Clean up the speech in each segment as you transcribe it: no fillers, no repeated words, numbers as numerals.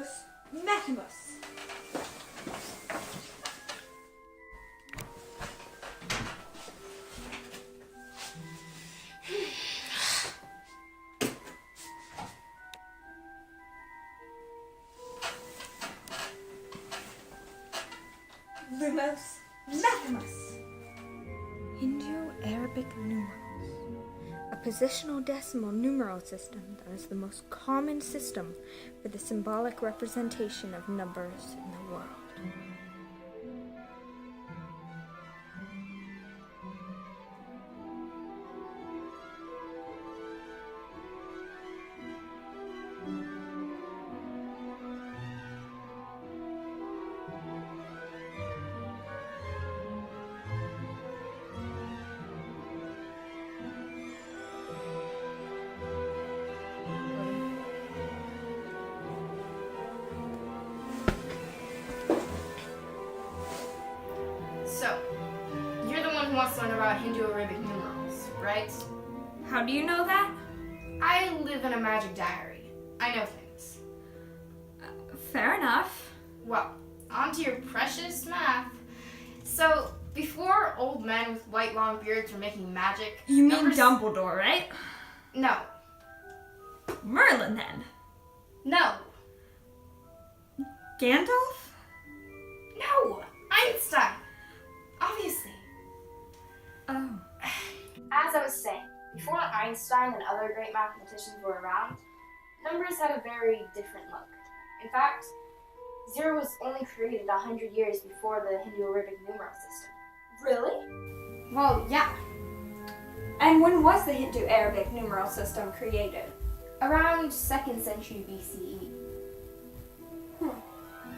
Numerals Metimus. Lumos Metimus. Hindu-Arabic numerals. A positional decimal numeral system that is the most common system for the symbolic representation of numbers in the world. So, you're the one who wants to learn about Hindu-Arabic numerals, right? How do you know that? I live in a magic diary. I know things. Fair enough. Well, on to your precious math. So, before old men with white long beards were making magic... You mean Dumbledore, right? No. Merlin, then. No. Gandalf? No! Einstein! Obviously. Oh. As I was saying, before Einstein and other great mathematicians were around, numbers had a very different look. In fact, 0 was only created 100 years before the Hindu-Arabic numeral system. Really? Well, yeah. And when was the Hindu-Arabic numeral system created? Around 2nd century BCE.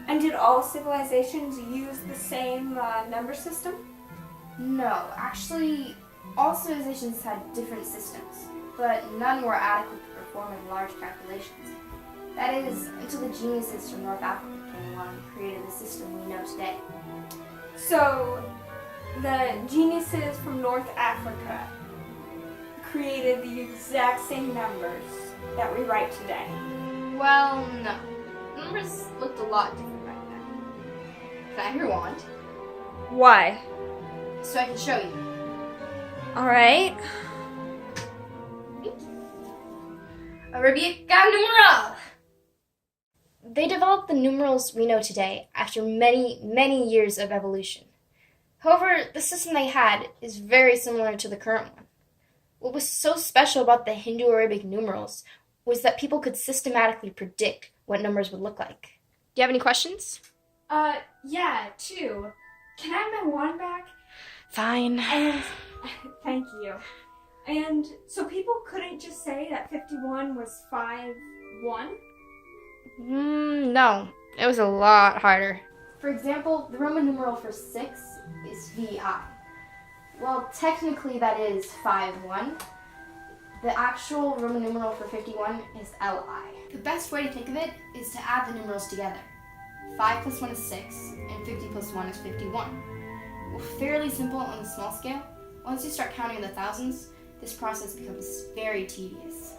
And did all civilizations use the same number system? No, actually, all civilizations had different systems, but none were adequate to performing large calculations. That is, until the geniuses from North Africa came along and created the system we know today. So, the geniuses from North Africa created the exact same numbers that we write today. Well, no. Numbers looked a lot different back then. Can I have your wand? Why? So I can show you. Alright. Arabica numeral! They developed the numerals we know today after many, many years of evolution. However, the system they had is very similar to the current one. What was so special about the Hindu-Arabic numerals was that people could systematically predict what numbers would look like. Do you have any questions? Yeah, 2. Can I have my wand back? Fine. And, thank you. And so people couldn't just say that 51 was 5, 1? No. It was a lot harder. For example, the Roman numeral for 6 is VI. Well, technically that is 5-1. The actual Roman numeral for 51 is LI. The best way to think of it is to add the numerals together. 5 plus 1 is 6, and 50 plus 1 is 51. Well, fairly simple on the small scale. Once you start counting in the thousands, this process becomes very tedious.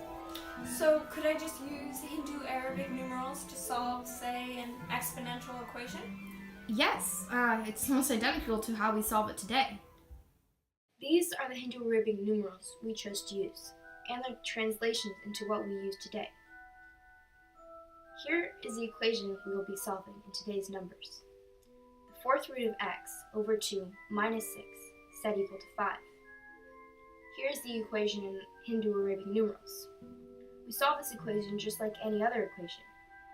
So could I just use Hindu-Arabic numerals to solve, say, an exponential equation? Yes, it's almost identical to how we solve it today. These are the Hindu-Arabic numerals we chose to use, and their translations into what we use today. Here is the equation we will be solving in today's numbers. The fourth root of x over 2 minus 6 set equal to 5. Here is the equation in Hindu-Arabic numerals. We solve this equation just like any other equation.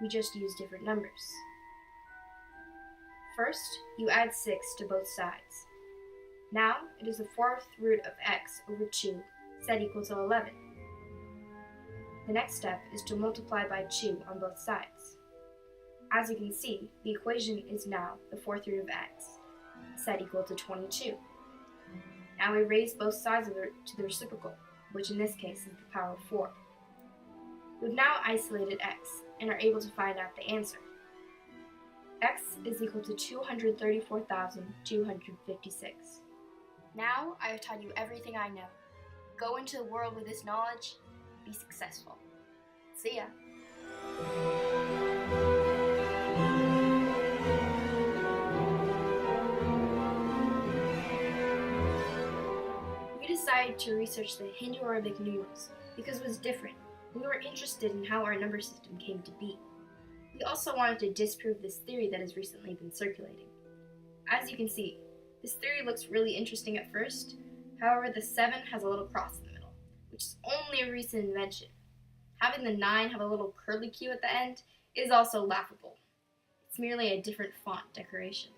We just use different numbers. First, you add 6 to both sides. Now, it is the fourth root of x over 2 set equal to 11. The next step is to multiply by 2 on both sides. As you can see, the equation is now the fourth root of x set equal to 22. Now we raise both sides of it to the reciprocal, which in this case is the power of 4. We've now isolated x and are able to find out the answer. X is equal to 234,256. Now I have taught you everything I know. Go into the world with this knowledge, be successful. See ya. decided to research the Hindu-Arabic numerals because it was different. We were interested in how our number system came to be. We also wanted to disprove this theory that has recently been circulating. As you can see, this theory looks really interesting at first. However, the 7 has a little cross in the middle, which is only a recent invention. Having the 9 have a little curly Q at the end is also laughable. It's merely a different font decoration.